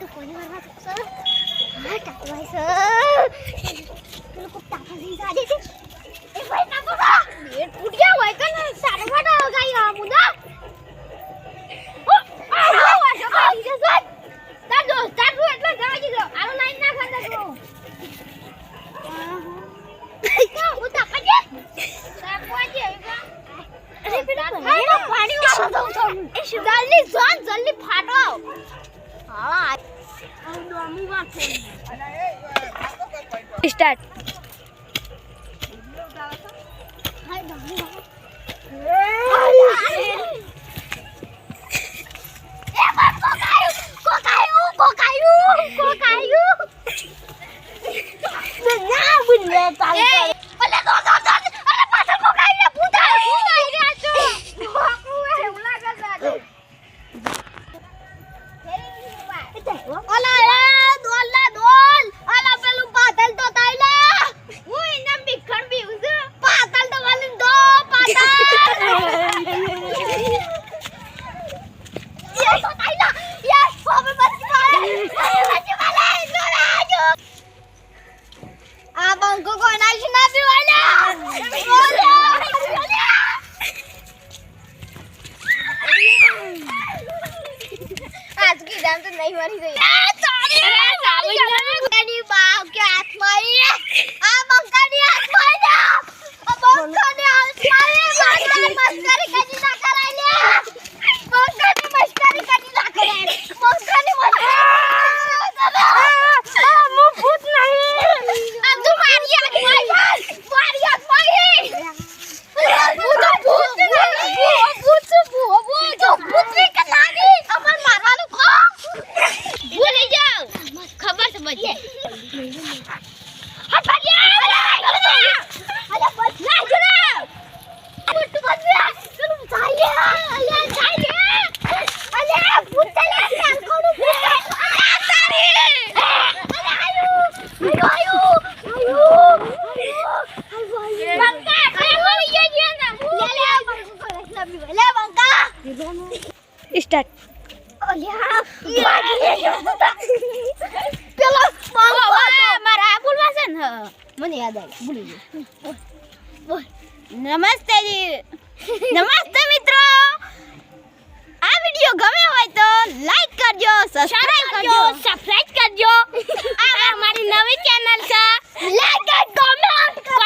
તો કોની વારમાં સર હા ટાકવાય સર પેલો કોક ટાકા લઈ જાડે છે એ ભાઈ ના બોલા બેટ ફૂટ ગયા હોય કે ને સારો વાડો ગાઈ આ મુદા ઓ આ વાડો ગાઈ છે સર તાર રો એટલે જવા દીધો આરો લાઈન ના ખાતા તો હું ટાકા દે ટાકવા દે અરે પેલા પાણી વાળો દઉં છું એ જલ્દી જોન જલ્દી ફાટો હા આ ડોમી વાત છે સ્ટાર્ટ હાય ડોમી नहीं मरी गई तारी बाप के हाथ मारी आ बंकानी हाथ मारी आ बंकानी हाथ मारी मस्करी कजी ना कराई ले बंकानी मस्करी कजी ना कराई बंकानी आ मु भूत नहीं अब तू मारी हाथ मारी भूत भूत नहीं भूत नहीं कलानी अपन मारवानो को भूल जाओ खबर समझ ले हट भाग अरे बस ना जरा मुट्ठ बस चलो चाहिए अरे भूत चले कान कोडू भूत तारी अरे आयो बंका अरे बोल ये ना ले बंका स्टार्ट પેલો મારા બોલવા છે ને મને યાદ આવી ભૂલી ગયો નમસ્તે નમસ્તે મિત્રો આ વિડિયો ગમે હોય તો લાઈક કરજો સબસ્ક્રાઇબ કરજો આ અમારી નવી ચેનલ છે લાઈક